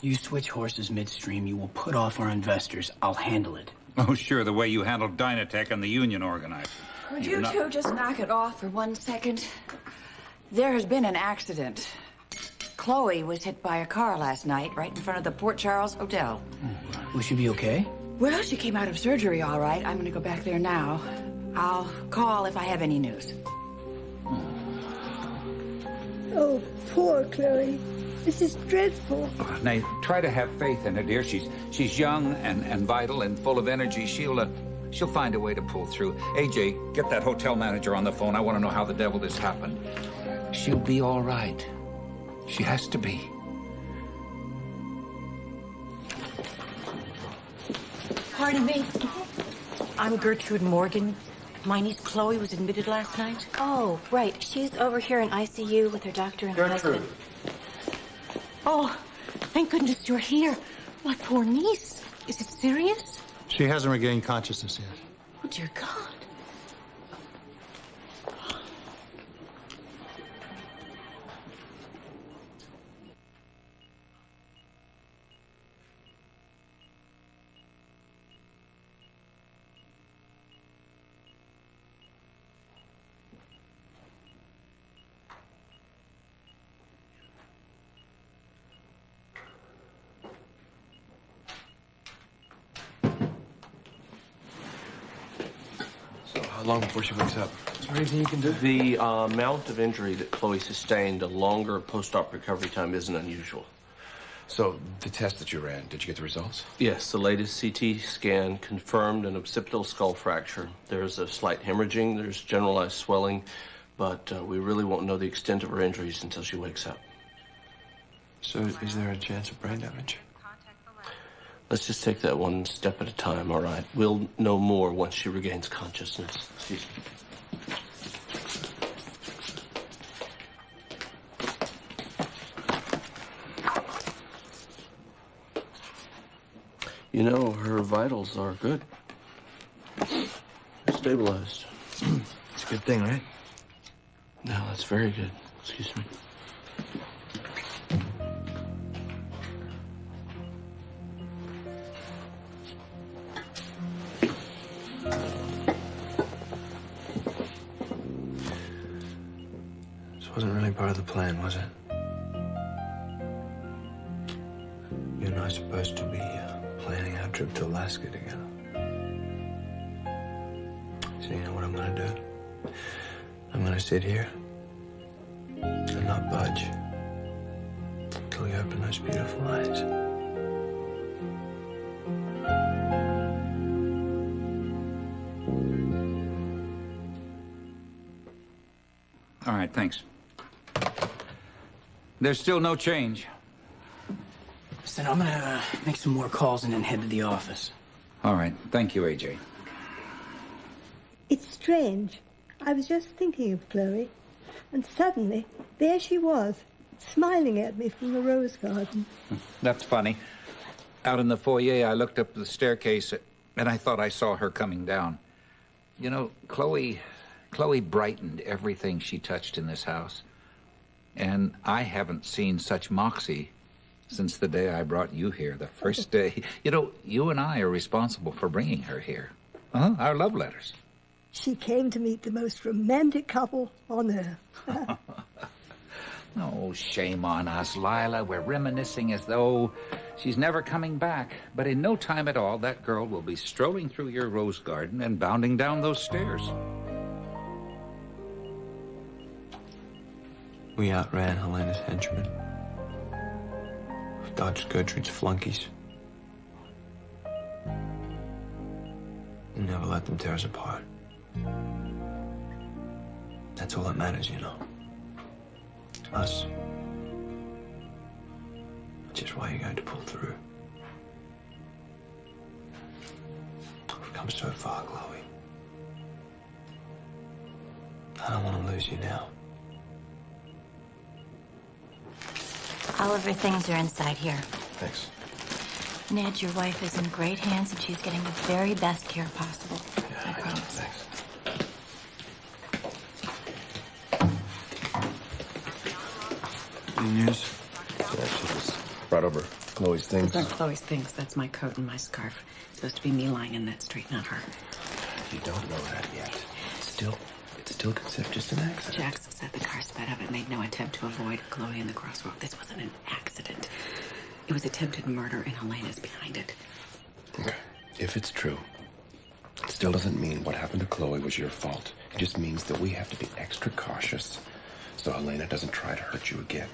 You switch horses midstream, you will put off our investors. I'll handle it. Oh, sure, the way you handled Dynatech and the union organizer. Would you two just knock it off for 1 second? There has been an accident. Chloe was hit by a car last night right in front of the Port Charles Hotel. Will she be okay? Well, she came out of surgery all right. I'm gonna go back there now. I'll call if I have any news. Oh, poor Chloe. This is dreadful. Now, try to have faith in her, dear. She's young and vital and full of energy. She'll find a way to pull through. AJ, get that hotel manager on the phone. I want to know how the devil this happened. She'll be all right. She has to be. Pardon me. I'm Gertrude Morgan. My niece Chloe was admitted last night. Oh, right. She's over here in ICU with her doctor and her husband. Oh, thank goodness you're here. My poor niece. Is it serious? She hasn't regained consciousness yet. Oh, dear God. How long before she wakes up? Is there anything you can do? The amount of injury that Chloe sustained, a longer post-op recovery time isn't unusual. So, the test that you ran, did you get the results? Yes, the latest CT scan confirmed an occipital skull fracture. There's a slight hemorrhaging, there's generalized swelling, but we really won't know the extent of her injuries until she wakes up. So, is there a chance of brain damage? Let's just take that one step at a time, all right? We'll know more once she regains consciousness. Excuse me. You know, her vitals are good. Stabilized. It's a good thing, right? No, that's very good. Excuse me. Wasn't really part of the plan, was it? You and I are supposed to be planning our trip to Alaska together. So you know what I'm gonna do? I'm gonna sit here and not budge until you open those beautiful eyes. All right, thanks. There's still no change. Listen, I'm gonna make some more calls and then head to the office. All right, thank you, AJ. It's strange. I was just thinking of Chloe, and suddenly, there she was, smiling at me from the rose garden. That's funny. Out in the foyer, I looked up the staircase, and I thought I saw her coming down. You know, Chloe brightened everything she touched in this house. And I haven't seen such moxie since the day I brought you here, the first day. You know, you and I are responsible for bringing her here. Our love letters. She came to meet the most romantic couple on earth. Oh, shame on us, Lila. We're reminiscing as though she's never coming back. But in no time at all, that girl will be strolling through your rose garden and bounding down those stairs. We outran Helena's henchmen. We dodged Gertrude's flunkies. We never let them tear us apart. That's all that matters, you know. Us. Which is why you're going to pull through. We've come so far, Chloe. I don't want to lose you now. All of her things are inside here. Thanks. Ned, your wife is in great hands, and she's getting the very best care possible. Yeah, I promise. Thanks. Any news? Yeah, she was brought over Chloe's things. Those aren't Chloe's things. That's my coat and my scarf. It's supposed to be me lying in that street, not her. You don't know that yet. It's still considered just an accident. Jackson said the car sped up and made no attempt to avoid Chloe in the crossroad. This wasn't an accident. It was attempted murder, and Helena's behind it. Okay. If it's true, it still doesn't mean what happened to Chloe was your fault. It just means that we have to be extra cautious so Helena doesn't try to hurt you again.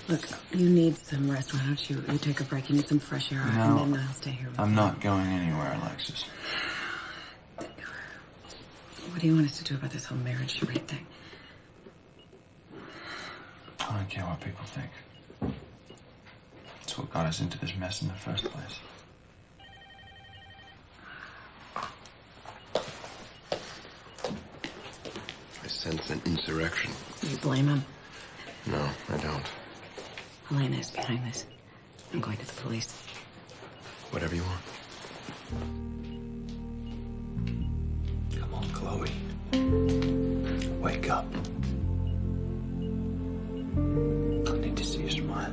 Look, you need some rest. Why don't you take a break? You need some fresh air, No, and then I'll stay here. I'm not going anywhere, Alexis. What do you want us to do about this whole marriage charade thing? I don't care what people think. It's what got us into this mess in the first place. I sense an insurrection. You blame him? No, I don't. Helena is behind this. I'm going to the police. Whatever you want. Come on, Chloe. Wake up. I need to see you smile.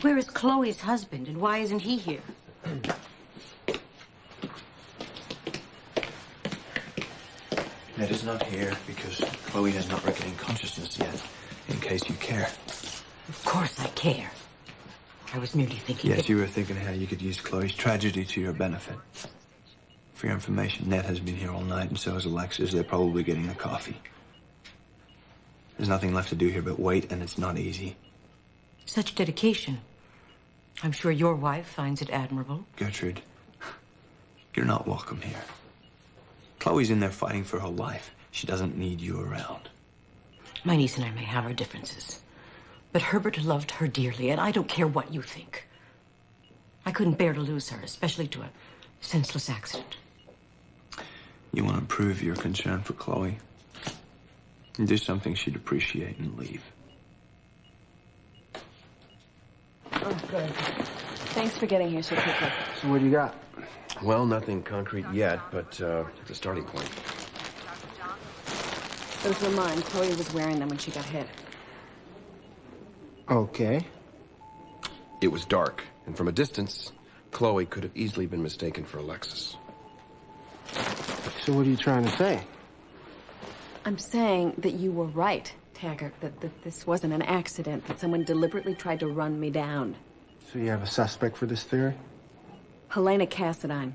Where is Chloe's husband, and why isn't he here? Ned is not here because Chloe has not regained consciousness yet, in case you care. Of course I care. I was merely thinking... Yes, you were thinking how you could use Chloe's tragedy to your benefit. For your information, Ned has been here all night, and so has Alexis. They're probably getting a coffee. There's nothing left to do here but wait, and it's not easy. Such dedication. I'm sure your wife finds it admirable. Gertrude, you're not welcome here. Chloe's in there fighting for her life. She doesn't need you around. My niece and I may have our differences, but Herbert loved her dearly, and I don't care what you think. I couldn't bear to lose her, especially to a senseless accident. You want to prove your concern for Chloe? And do something she'd appreciate and leave. Oh, good. Thanks for getting here so quickly. So what do you got? Well, nothing concrete yet, but it's a starting point. Those were mine. Chloe was wearing them when she got hit. Okay. It was dark, and from a distance, Chloe could have easily been mistaken for Alexis. So what are you trying to say? I'm saying that you were right, Taggart, that this wasn't an accident, that someone deliberately tried to run me down. So you have a suspect for this theory? Helena Cassadine.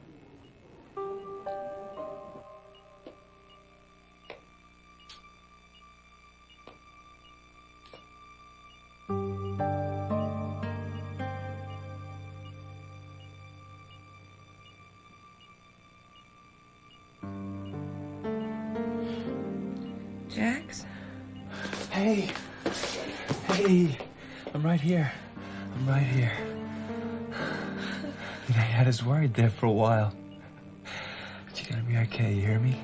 Jax? Hey! Hey! I'm right here. I'm right here. I had us worried there for a while. But you're gonna be okay, you hear me?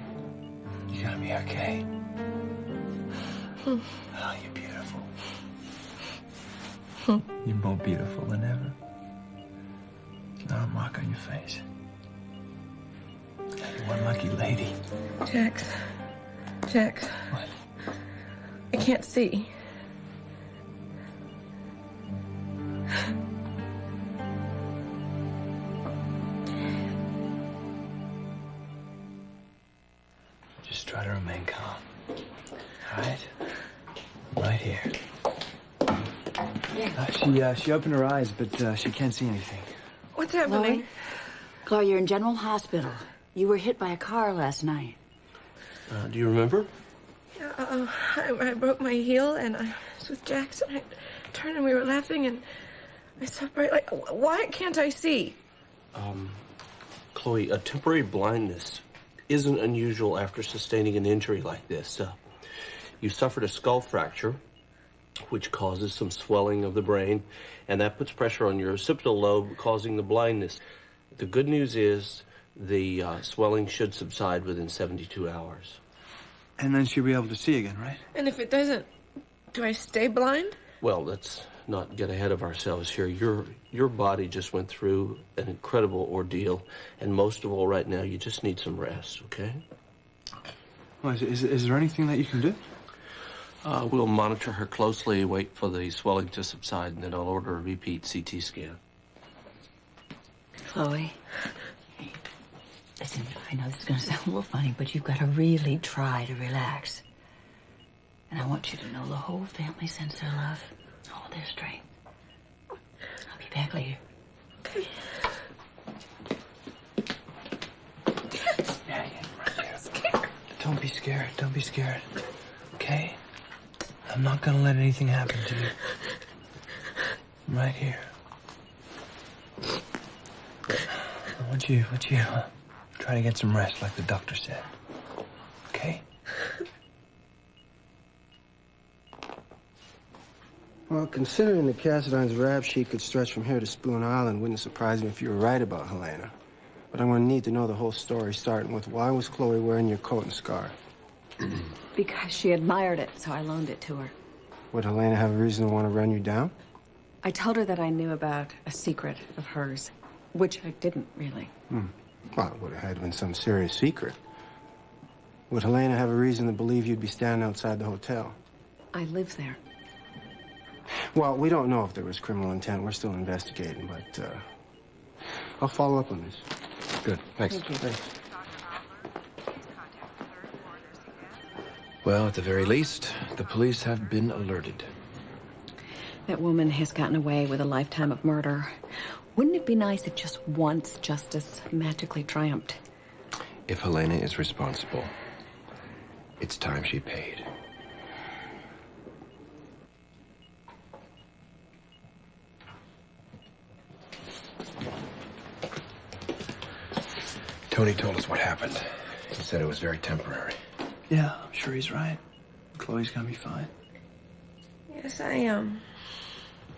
You're gonna be okay. Oh, you're beautiful. You're more beautiful than ever. Not a mark on your face. You're one lucky lady. Jax. What? I can't see. Just try to remain calm. All right? Right here. She opened her eyes, but she can't see anything. What's happening? Chloe, you're in General Hospital. You were hit by a car last night. Do you remember? I broke my heel, and I was with Jackson. I turned, and we were laughing, and I saw bright light. Why can't I see? Chloe, a temporary blindness isn't unusual after sustaining an injury like this. You suffered a skull fracture, which causes some swelling of the brain, and that puts pressure on your occipital lobe, causing the blindness. The good news is the swelling should subside within 72 hours. And then she'll be able to see again, right? And if it doesn't, Do I stay blind? Well, let's not get ahead of ourselves here. Your body just went through an incredible ordeal, and most of all, right now, you just need some rest, okay? Well, is there anything that you can do? We'll monitor her closely, wait for the swelling to subside, and then I'll order a repeat CT scan. Chloe. Listen, I know this is going to sound a little funny, but you've got to really try to relax. And I want you to know the whole family sends their love, all their strength. I'll be back later. Okay. Don't be scared. Don't be scared. Okay? I'm not gonna let anything happen to you. I'm right here. I want you try to get some rest like the doctor said. Okay? Well, considering the Cassidyne's rap sheet could stretch from here to Spoon Island, wouldn't surprise me if you were right about Helena. But I'm going to need to know the whole story, starting with why was Chloe wearing your coat and scarf? Because she admired it, so I loaned it to her. Would Helena have a reason to want to run you down? I told her that I knew about a secret of hers, which I didn't really. Well, it would have had to been some serious secret. Would Helena have a reason to believe you'd be standing outside the hotel? I live there. Well, we don't know if there was criminal intent. We're still investigating, but I'll follow up on this. Good. Thanks. Thank you. Thanks. Well, at the very least, the police have been alerted. That woman has gotten away with a lifetime of murder. Wouldn't it be nice if just once justice magically triumphed? If Helena is responsible, it's time she paid. Tony told us what happened. He said it was very temporary. Yeah, I'm sure he's right. Chloe's gonna be fine. Yes, I am.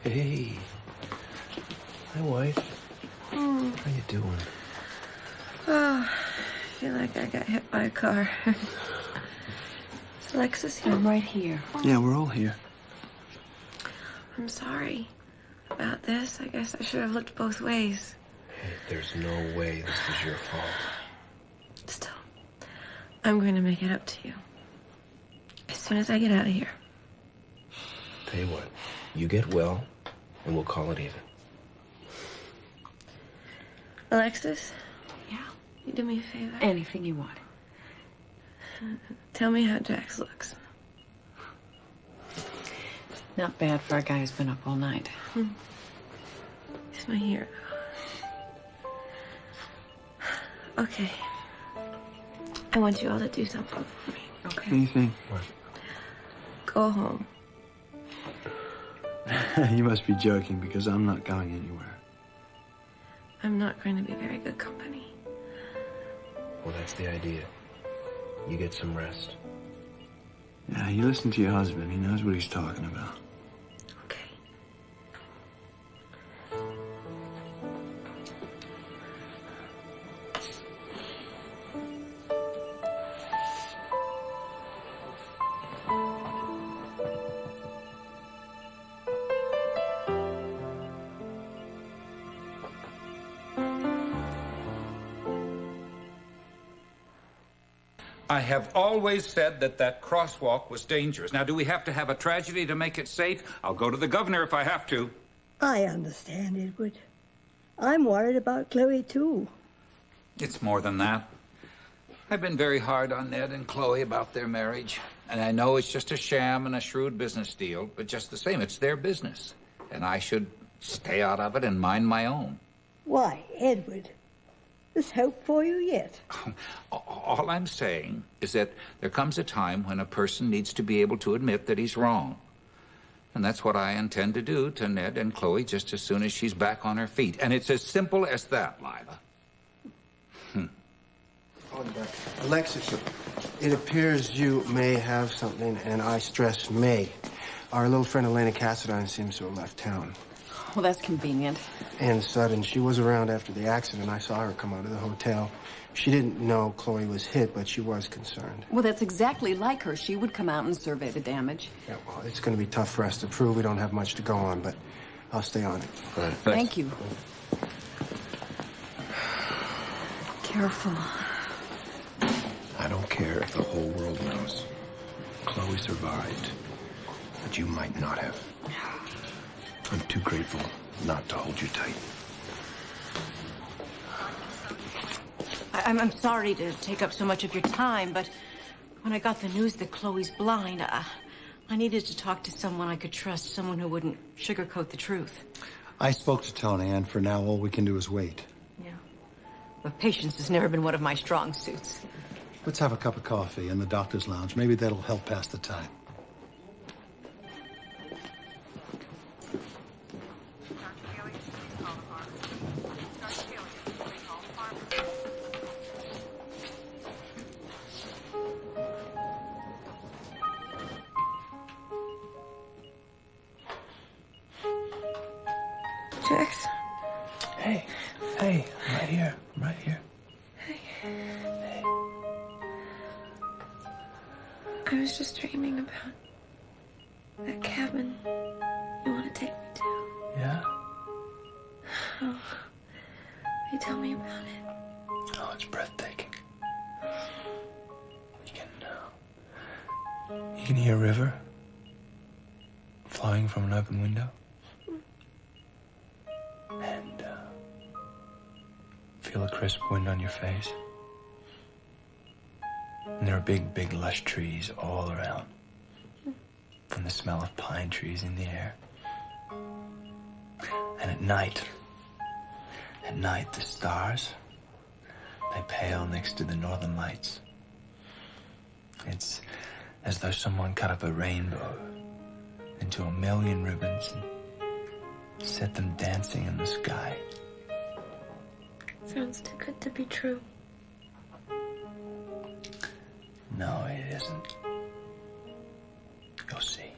Hey. Hi, wife. How you doing? Oh, I feel like I got hit by a car. Is Alexis here? I'm right here. Yeah, we're all here. I'm sorry about this. I guess I should have looked both ways. Hey, there's no way this was your fault. Still, I'm going to make it up to you. As soon as I get out of here. Tell you what, you get well, and we'll call it even. Alexis? Yeah? You do me a favor? Anything you want. Tell me how Jax looks. Not bad for a guy who's been up all night. He's my hero. Okay. I want you all to do something for me. Okay? Anything? What? Go home. You must be joking because I'm not going anywhere. I'm not going to be very good company. Well, that's the idea. You get some rest. Yeah, you listen to your husband. He knows what he's talking about. Okay. I have always said that crosswalk was dangerous. Now, do we have to have a tragedy to make it safe? I'll go to the governor if I have to. I understand, Edward. I'm worried about Chloe, too. It's more than that. I've been very hard on Ned and Chloe about their marriage. And I know it's just a sham and a shrewd business deal, but just the same, it's their business. And I should stay out of it and mind my own. Why, Edward? There's hope for you yet. All I'm saying is that there comes a time when a person needs to be able to admit that he's wrong. And that's what I intend to do to Ned and Chloe just as soon as she's back on her feet. And it's as simple as that, Lila. Alexis, it appears you may have something, and I stress may. Our little friend Helena Cassidine seems to have left town. Well, that's convenient. And sudden. She was around after the accident. I saw her come out of the hotel. She didn't know Chloe was hit, but she was concerned. Well, that's exactly like her. She would come out and survey the damage. Yeah, well, it's going to be tough for us to prove. We don't have much to go on, but I'll stay on it. All right, Thank you. Careful. I don't care if the whole world knows. Chloe survived, but you might not have. I'm too grateful not to hold you tight. I'm sorry to take up so much of your time, but when I got the news that Chloe's blind, I needed to talk to someone I could trust, someone who wouldn't sugarcoat the truth. I spoke to Tony, and for now, all we can do is wait. Yeah. But patience has never been one of my strong suits. Let's have a cup of coffee in the doctor's lounge. Maybe that'll help pass the time. Jax. Hey, I'm right here. I'm right here. I was just dreaming about that cabin you want to take me to. Yeah? Oh, will you tell me about it? Oh, it's breathtaking. You can hear a river flowing from an open window. And feel a crisp wind on your face. And there are big, big, lush trees all around. And the smell of pine trees in the air. And at night, the stars, they pale next to the northern lights. It's as though someone cut up a rainbow into a million ribbons and set them dancing in the sky. Sounds too good to be true. No, it isn't. You'll see.